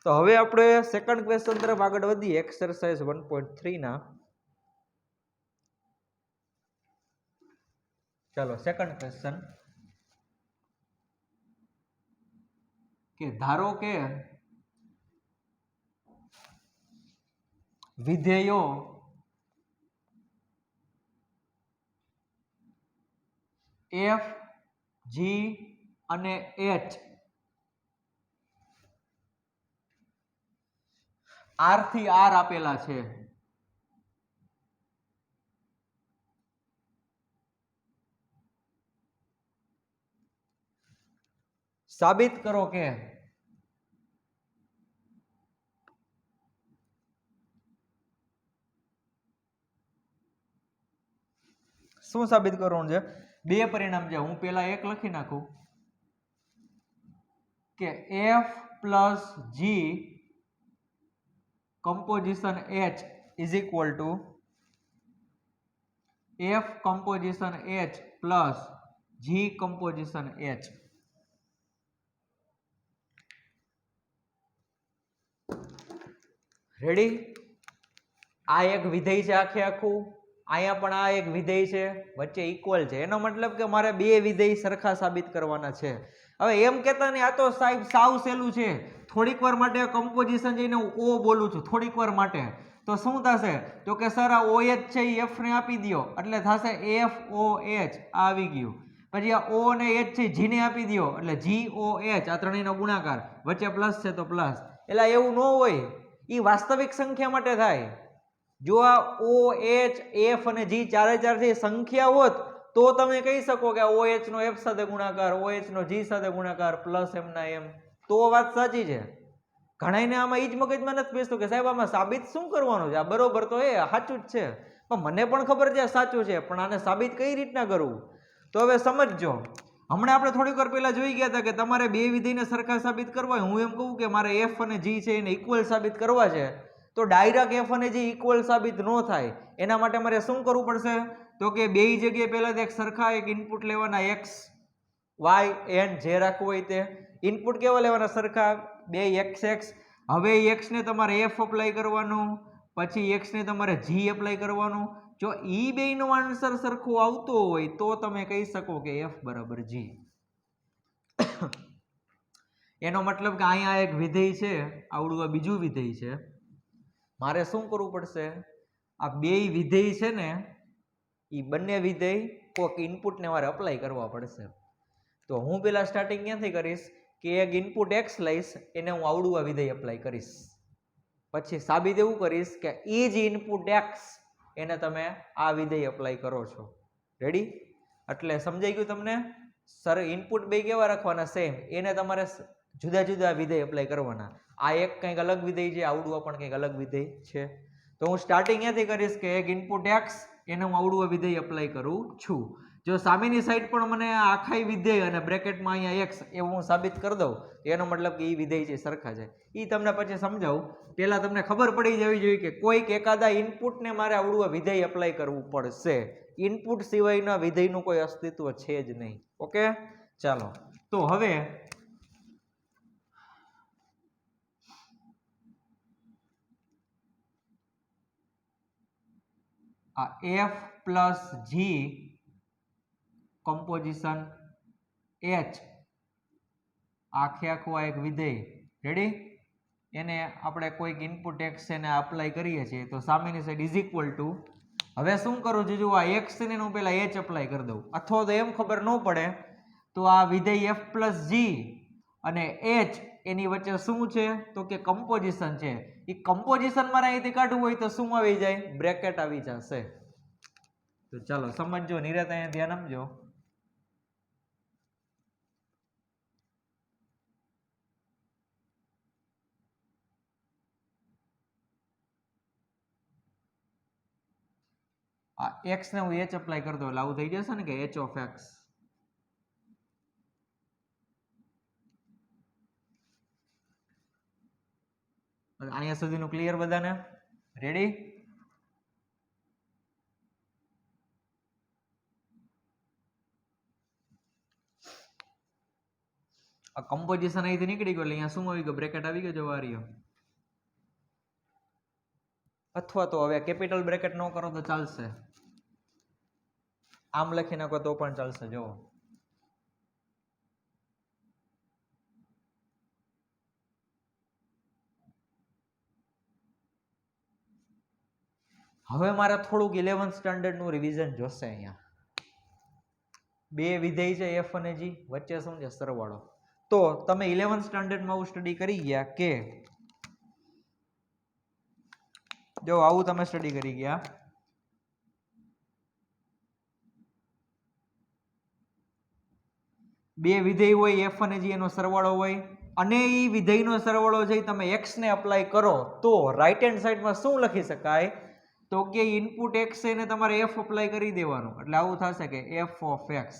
તો હવે આપણે સેકન્ડ ક્વેશ્ચન તરફ આગળ વધીએ. એક્સરસાઇઝ 1.3 ના. ચાલો સેકન્ડ ક્વેશ્ચન કે ધારો કે વિધેયો એફ, જી અને H R થી R આપેલા છે. સાબિત કરો કે શું સાબિત કરવાનું છે? બે પરિણામ છે. હું પેલા એક લખી નાખું કે F plus G composition H is equal to F composition H plus G composition H. Ready? આ એક વિધેય છે આખે આખું, અહીંયા પણ આ એક વિધેય છે, વચ્ચે ઇક્વલ છે. એનો મતલબ કે મારે બે વિધેય સરખા સાબિત કરવાના છે. હવે એમ કહેતા નહીં, આ તો સાહેબ સાવ સહેલું છે. થોડીક વાર માટે કમ્પોઝિશન જઈને હું ઓ બોલું છું, થોડીક વાર માટે, તો શું થશે? તો કે સર આ OH છે એ F ને આપી દો એટલે થશે FOH. આવી ગયું. પછી આ O અને H છે G ને આપી દો એટલે GOH. આ ત્રણેયનો ગુણાકાર, વચ્ચે પ્લસ છે તો પ્લસ. એટલે એવું ન હોય, એ વાસ્તવિક સંખ્યા માટે થાય. જો આ OH, F અને G ચારે ચાર જે સંખ્યા હોત તો તમે કહી શકો કે OH નો F સાથે ગુણાકાર, OH નો G સાથે ગુણાકાર, પ્લસ એમ ના એમ, તો વાત સાચી છે. ઘણાને આમાં ઈ જ મગજમાં નથી બેસતું કે સાહેબ આમાં સાબિત શું કરવાનું છે? આ બરોબર તો એ સાચું જ છે, પણ મને પણ ખબર છે સાચું છે, પણ આને સાબિત કઈ રીતના કરવું? તો હવે સમજજો. હમણાં આપણે થોડીક વાર પહેલા જોઈ ગયા હતા કે તમારે બે વિધેયને સરખા સાબિત કરવા હોય, હું એમ કહું કે મારે F અને G છે એને ઇક્વલ સાબિત કરવા છે, તો ડાયરેક્ટ F અને G ઇક્વલ સાબિત ન થાય. એના માટે મારે શું કરવું પડશે? તો કે બે જગ્યાએ પહેલા એક સરખા એક ઇનપુટ લેવાના, x y n જે રાખવું હોય તે ઇનપુટ કેવા લેવાના? સરખા, બે x. હવે x ને તમારે F અપ્લાય કરવાનું, પછી x ને તમારે G અપ્લાય કરવાનું. જો ઈ બેયનો આન્સર સરખો આવતો હોય તો તમે કહી શકો કે F બરાબર G. એનો મતલબ કે અહીંયા એક વિધેય છે, આવડું આ બીજું વિધેય છે. મારે શું કરવું પડશે? આ બે વિધેય છે ને, એ બંને વિધેય કોઈક ઇનપુટને મારે અપ્લાય કરવા પડશે. તો હું પેલા સ્ટાર્ટિંગ ક્યાંથી કરીશ કે એક ઇનપુટ x લઈશ, એને હું આવડું આ વિધેય અપ્લાય કરીશ. પછી સાબિત એવું કરીશ કે એ જ ઇનપુટ x એને તમે આ વિધેય અપ્લાય કરો છો. રેડી? એટલે સમજાઈ ગયું તમને? સર ઇનપુટ બે કેવા રાખવાના? સેમ. એને તમારે જુદા જુદા વિધેય અપ્લાય કરવાના. આ એક કંઈક અલગ વિધેય છે, આવડું પણ કંઈક અલગ વિધેય છે. તો હું સ્ટાર્ટિંગ ત્યાંથી કરીશ કે એક ઇનપુટ x એને હું આવડું વિધેય અપ્લાય કરું છું. જો સામેની સાઈડ પણ મને આખા વિધેય અને બ્રેકેટમાં અહીંયા x એવું હું સાબિત કરી દઉં, એનો મતલબ કે એ વિધેય છે સરખા છે. એ તમને પછી સમજાવું. પહેલા તમને ખબર પડી જવી જોઈએ કે કોઈક એકાદા ઇનપુટને મારે આવડું વિધેય અપ્લાય કરવું પડશે. ઇનપુટ સિવાયના વિધેયનું કોઈ અસ્તિત્વ છે જ નહીં. ઓકે, ચાલો. તો હવે આ F plus G composition H આખે આખું આ એક વિધેય. રેડી? એને આપણે કોઈક ઇનપુટ x એને અપ્લાય કરીએ છીએ તો સામેની સાઈડ ઇઝ ઇક્વલ ટુ, હવે શું કરું છું? જો આ x ને હું પહેલા h અપ્લાય કરી દઉં, અથવા તો એમ ખબર ન પડે તો આ વિધેય f પ્લસ g અને h એની વચ્ચે શું છે? તો કે કમ્પોઝિશન છે. એ કમ્પોઝિશન મારે અહીંથી કાઢવું હોય તો શું આવી જાય? બ્રેકેટ આવી જશે. તો ચાલો સમજજો, નિરાત અહીંયા ધ્યાન આપજો. આ x ને હું h અપ્લાય કરી દઉં એટલે આવું થઈ જશે ને કે h ઓફ x. અહીંયા સુધીનું ક્લિયર બધાને? રેડી? આ કમ્પોઝિશન અહીંથી નીકળી ગયું એટલે અહીંયા શું આવી ગયું? બ્રેકેટ આવી ગયો. જવા રહ્યો. અથવા તો હવે કેપિટલ બ્રેકેટ ન કરો તો ચાલશે, આમ લખી નાખો તો પણ ચાલશે. જો હવે મારે થોડુંક 11th સ્ટાન્ડર્ડ નું રિવિઝન જોશે અહીંયા. બે વિધેય છે એફ અને જી, વચ્ચે શું છે સરવાળો. તો તમે 11th સ્ટાન્ડર્ડમાં આવું સ્ટડી કરી ગયા કે જો આવું તમે સ્ટડી કરી ગયા બે વિધેય હોય એફ અને જી, એનો સરવાળો હોય અને એ વિધેયનો સરવાળો છે તમે એક્સ ને અપ્લાય કરો તો રાઈટ હેન્ડ સાઈડમાં શું લખી શકાય? તો કે ઇનપુટ એક્સ છે ને તમારે એફ અપ્લાય કરી દેવાનું, એટલે આવું થશે કે F of x.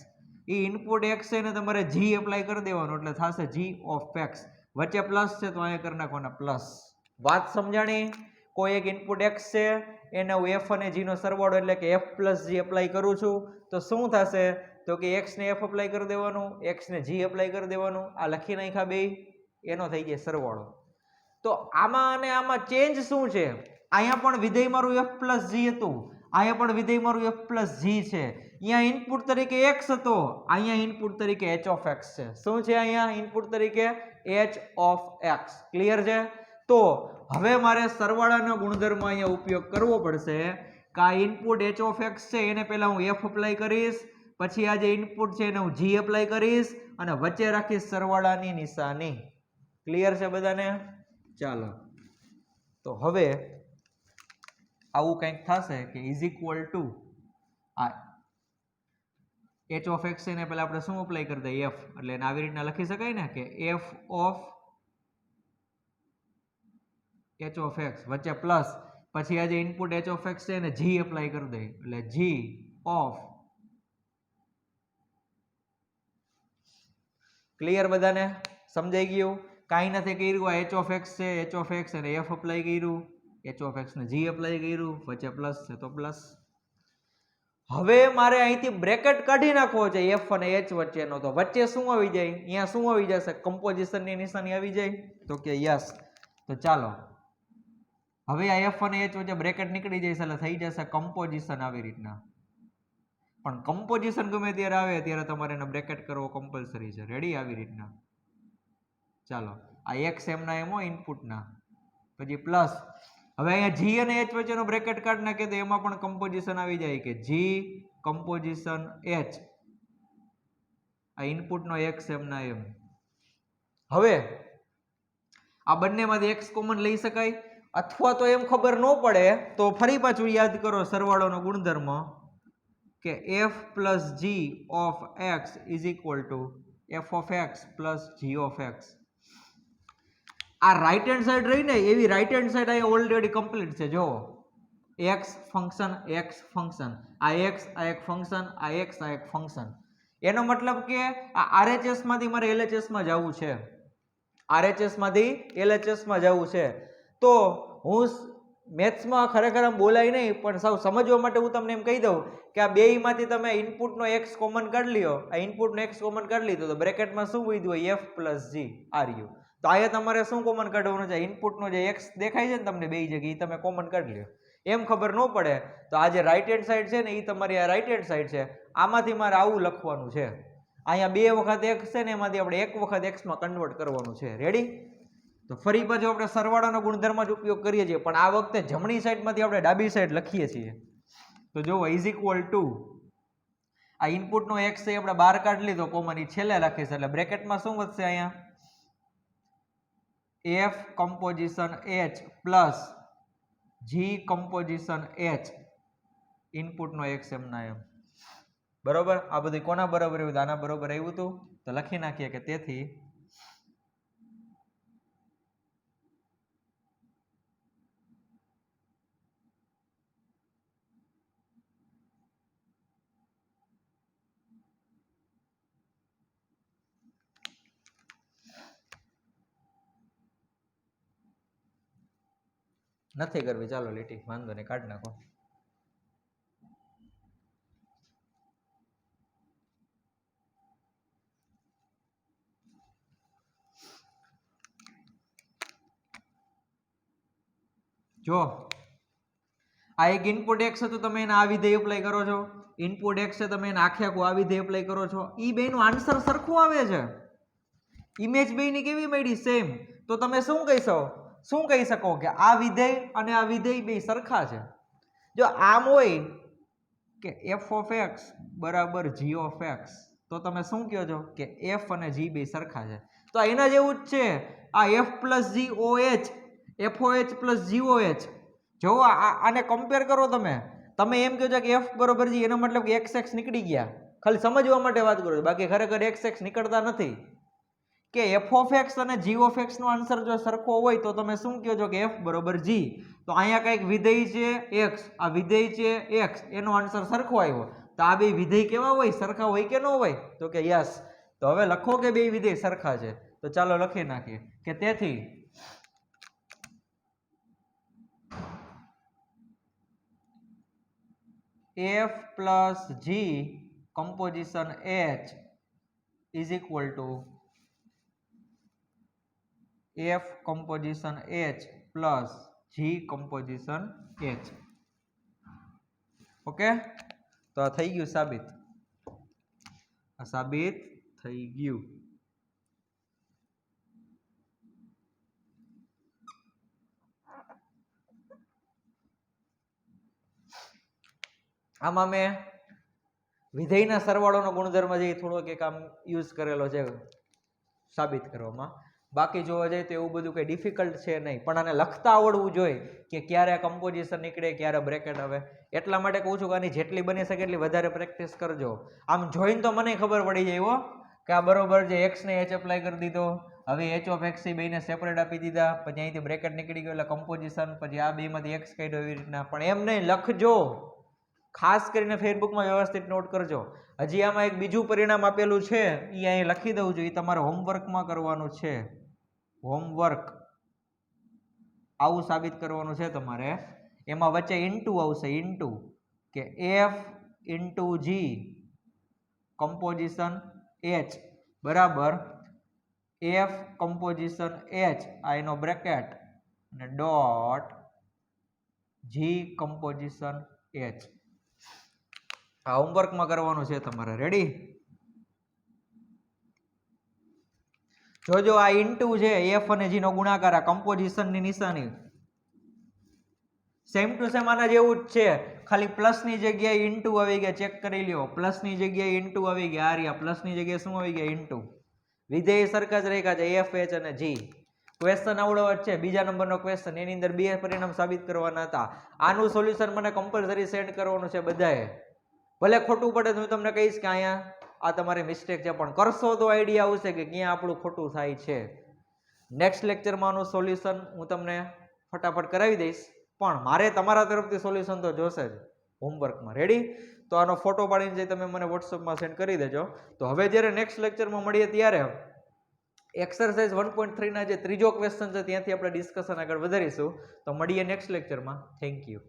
A input x છે ને તમારે જી અપ્લાય કરી દેવાનું, એટલે થશે જી ઓફ એક્સ. વચ્ચે પ્લસ છે તો અહીંયા કરી નાખવાના પ્લસ. વાત સમજાણી? કોઈ એક ઇનપુટ એક્સ છે એને હું એફ અને જી નો સરવાળો એટલે કે એફ પ્લસ જી અપ્લાય કરું છું તો શું થશે? તો કે એક્સ ને એફ અપ્લાય કરી દેવાનું, એક્સ ને જી અપ્લાય કરી દેવાનું. આ લખી નાખ્યા બે, એનો થઈ જાય સરવાળો. તો આમાં અને આમાં ચેન્જ શું છે? અહીંયા પણ વિધેય મારું એફ પ્લસ જી હતું, અહીંયા પણ વિધેય મારું એફ પ્લસ જી છે. અહીંયા ઇનપુટ તરીકે એક્સ હતો, અહીંયા ઇનપુટ તરીકે એચ ઓફ એક્સ છે. શું છે અહીંયા ઇનપુટ તરીકે? H of x. ક્લિયર છે? તો હવે મારે સરવાળાનો ગુણધર્મ અહીંયા ઉપયોગ કરવો પડશે કે આ ઇનપુટ એચ ઓફ એક્સ છે એને પહેલા હું એફ અપ્લાય કરીશ, પછી આ જે ઇનપુટ છે એને હું જી અપ્લાય કરીશ અને વચ્ચે રાખીશ સરવાળાની નિશાની. ક્લિયર છે બધાને? ચાલો તો હવે આવું કંઈક થશે કે ઇઝ ઇક્વલ ટુ આ એચ ઓફ એક્સ એને પહેલા આપણે શું અપ્લાય કરી દઈએ? એફ. એટલે એને આવી રીતના લખી શકાય ને કે F of H of x વચ્ચે પ્લસ, પછી આ જે ઇનપુટ એચ ઓફ એક્સ છે એને જી અપ્લાય કરી દઈએ એટલે જી ઓફ. ક્લિયર બધાને? સમજાઈ ગયું? કાંઈ નથી કર્યું. આ એચ ઓફ એક્સ છે, એચ ઓફ એક્સ અને એફ અપ્લાય કર્યું, એચ ઓફ એક્સ ને જી અપ્લાય કર્યું, વચ્ચે પ્લસ છે તો પ્લસ. હવે મારે અહીંથી બ્રેકેટ કાઢી નાખવો છે એફ અને એચ વચ્ચેનો, તો વચ્ચે શું આવી જાય? અહીંયા શું આવી જશે? કમ્પોઝિશનની નિશાની આવી જાય. તો કે યસ. તો ચાલો હવે આ એફ અને એચ વચ્ચે બ્રેકેટ નીકળી જશે એટલે થઈ જશે કમ્પોઝિશન આવી રીતના. પણ કમ્પોઝિશન ગમે ત્યારે આવે ત્યારે તમારે એને બ્રેકેટ કરવો કમ્પલસરી છે. રેડી? આવી રીતના. ચાલો આ એક્સ એમના એમો ઇનપુટના, પછી પ્લસ. હવે અહીંયા જી અને એચ વચ્ચેનો બ્રેકેટ કાઢી નાખીએ તો એમાં પણ કમ્પોઝિશન આવી જાય કે જી કમ્પોઝિશન એચ, આ ઇનપુટનો એક્સ એમના એમ. હવે આ બંનેમાંથી એક્સ કોમન લઈ શકાય, અથવા તો એમ ખબર ન પડે તો ફરી પાછું યાદ કરો સરવાળોનો ગુણધર્મ કે f plus g of x is equal to f of x plus g of x. આ રાઈટ હેન્ડ સાઈડ રહી ને એવી રાઈટ હેન્ડ સાઈડ અહીંયા ઓલરેડી કમ્પ્લીટ છે. જો એક્સ ફંક્શન, એક્સ ફંક્શન, આ એક્સ આ એક ફંક્શન, આ એક્સ આ એક ફંક્શન. એનો મતલબ કે આ આરએચએસ માંથી મારે એલએચએસ માં જવું છે, આરએચએસ માંથી એલએચએસ માં જવું છે. તો હું મેથ્સમાં ખરેખર આમ બોલાય નહીં, પણ સાવ સમજવા માટે હું તમને એમ કહી દઉં કે આ બેયમાંથી તમે ઇનપુટનો એક્સ કોમન કાઢી લ્યો, આ ઇનપુટનો એક્સ કોમન કાઢી લીધો તો બ્રેકેટમાં શું વધ્યું હોય? F plus g r u. તો અહીંયા તમારે શું કોમન કાઢવાનું છે? ઇનપુટનો જે એક્સ દેખાય છે ને તમને બે જગ્યાએ એ તમે કોમન કાઢી લ્યો. એમ ખબર ન પડે તો આ જે રાઈટ હેન્ડ સાઈડ છે ને એ તમારી આ રાઈટ હેન્ડ સાઈડ છે, આમાંથી મારે આવું લખવાનું છે. અહીંયા બે વખત એક્સ છે ને એમાંથી આપણે એક વખત એક્સમાં કન્વર્ટ કરવાનું છે. રેડી? તો ફરી પાછું આપણે સરવાળાનો ગુણધર્મ જ ઉપયોગ કરીએ છીએ, પણ આ વખતે જમણી સાઈડમાંથી આપણે ડાબી સાઈડ લખીએ છીએ. તો જુઓ ઇઝ ઇક્વલ ટુ આ ઇનપુટનો એક્સ છે આપણે બહાર કાઢી લીધો કોમન, એ છેલ્લે રાખીશ એટલે બ્રેકેટમાં શું વધશે? અહીંયા એફ કમ્પોઝિશન એચ પ્લસ જી કમ્પોઝિશન એચ, ઇનપુટનો એક્સ એમના એમ. બરોબર? આ બધું કોના બરાબર આવ્યું? આના બરોબર આવ્યું હતું. તો લખી નાખીએ કે તેથી નથી કરવી. ચાલો લીટી વાંધો નહીં, કાઢી નાખો. જો આ એક ઇનપુટ એક્સ હતું, તમે એને આ વિધેય એપ્લાય કરો છો. ઇનપુટ એક્સ છે તમે એને આખે આખું આ વિધેય એપ્લાય કરો છો. ઈ બેયનું આન્સર સરખું આવે છે. ઇમેજ બેયની કેવી મળી? સેમ. તો તમે શું કહીશો? શું કહી શકો કે આ વિધેય અને આ વિધેય બે સરખા છે. જો આમ હોય કે એફ ઓફ એક્સ બરાબર જી ઓફ એક્સ, તો તમે શું કહો છો કે એફ અને જી બે સરખા છે. તો એના જેવું જ છે આ f plus g o h, f o h plus g o h. જો આને કમ્પેર કરો તમે એમ કહો છો કે એફ બરોબર જી, એનો મતલબ કે એક્સ એક્સ નીકળી ગયા. ખાલી સમજવા માટે વાત કરો છો, બાકી ખરેખર એક્સ એક્સ નીકળતા નથી. કે એફ ઓફ એક્સ અને જી ઓફ એક્સ નો આન્સર જો સરખો હોય તો તમે શું કહો છો કે એફ બરોબર જી. તો અહીંયા કંઈક વિધેય છે એક્સ, આ વિધેય છે એક્સ, એનો આન્સર સરખો આવ્યો. તો આ બે વિધેય કેવા હોય, સરખા હોય કે ન હોય? તો કે યસ. તો હવે લખો કે બે વિધેય સરખા છે. તો ચાલો લખી નાખીએ કે તેથી f plus g composition H is equal to F composition H plus G composition H. Okay, તો આ થઈ ગયું સાબિત. આ સાબિત થઈ ગયું. આમાં મેં વિધેયના સરવાળોનો ગુણધર્મ જે થોડોક એક આમ યુઝ કરેલો છે સાબિત કરવામાં. બાકી જોવા જાય તો એવું બધું કંઈ ડિફિકલ્ટ છે નહીં, પણ આને લખતા આવડવું જોઈએ કે ક્યારે કમ્પોઝિશન નીકળે, ક્યારે બ્રેકેટ આવે. એટલા માટે કહું છું કે આની જેટલી બની શકે એટલી વધારે પ્રેક્ટિસ કરજો. આમ જોઈને તો મને ખબર પડી જાય હો કે આ બરોબર છે, એક્સ ને એચ એપ્લાય કરી દીધો, હવે એચ ઓફ એક્સ બેને સેપરેટ આપી દીધા, પછી અહીંથી બ્રેકેટ નીકળી ગયો એટલે કમ્પોઝિશન, પછી આ બેમાંથી એક્સ કાઢ્યો, એવી રીતના. પણ એમ નહીં, લખજો. ખાસ કરીને ફેસબુકમાં વ્યવસ્થિત નોટ કરજો. હજી આમાં એક બીજું પરિણામ આપેલું છે, એ અહીં લખી દઉં છું, એ તમારે હોમવર્કમાં કરવાનું છે. હોમવર્ક આવું સાબિત કરવાનું છે તમારે. એમાં વચ્ચે ઇન્ટુ આવશે, ઇન્ટુ કે એફ ઇન્ટુ જી કમ્પોઝિશન એચ બરાબર એફ કમ્પોઝિશન એચ, આ એનો બ્રેકેટ અને ડોટ જી કમ્પોઝિશન એચ. આ હોમવર્કમાં કરવાનું છે તમારે. રેડી? જોજો આ ઇન્ટુ છે, એફ અને જી નો ગુણાકાર, આ કમ્પોઝિશન ની નિશાની સેમ ટુ સેમ આના જેવું જ છે, ખાલી પ્લસ ની જગ્યાએ ઇન્ટુ આવી ગયા. ચેક કરી લ્યો, પ્લસ ની જગ્યાએ ઇન્ટુ આવી ગયા. આ રહ્યા પ્લસ ની જગ્યાએ શું આવી ગયા? ઇન્ટુ. વિધેય સરખા જ રાખ્યા છે, એફ એચ અને જી. ક્વેશ્ચન આવડો જ છે, બીજા નંબરનો ક્વેશ્ચન, એની અંદર બે પરિણામ સાબિત કરવાના હતા. આનું સોલ્યુશન મને કમ્પલસરી સેન્ડ કરવાનું છે બધાએ. ભલે ખોટું પડે તો હું તમને કહીશ કે અહીંયા આ તમારી મિસ્ટેક છે, પણ કરશો તો આઈડિયા આવશે કે ક્યાં આપણું ખોટું થાય છે. નેક્સ્ટ લેક્ચરમાં આનું સોલ્યુશન હું તમને ફટાફટ કરાવી દઈશ, પણ મારે તમારા તરફથી સોલ્યુશન તો જોશે જ હોમવર્કમાં. રેડી? તો આનો ફોટો પાડીને જે તમે મને વોટ્સઅપમાં સેન્ડ કરી દેજો. તો હવે જ્યારે નેક્સ્ટ લેક્ચરમાં મળીએ ત્યારે એક્સરસાઇઝ 1.3 ના જે ત્રીજો ક્વેશ્ચન છે ત્યાંથી આપણે ડિસ્કશન આગળ વધારીશું. તો મળીએ નેક્સ્ટ લેક્ચરમાં. Thank you.